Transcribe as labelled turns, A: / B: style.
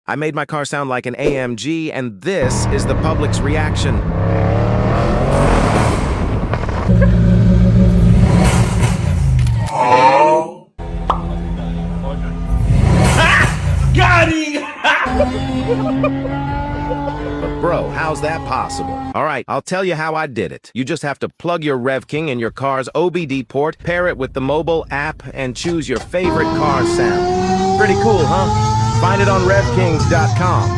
A: I made my car sound like an AMG, and this is the public's reaction.
B: Got him!
A: But bro, how's that possible? All right, I'll tell you how I did it. You just have to plug your RevKing in your car's OBD port, pair it with the mobile app, and choose your favorite car sound. Pretty cool, huh? Find it on RevKings.com.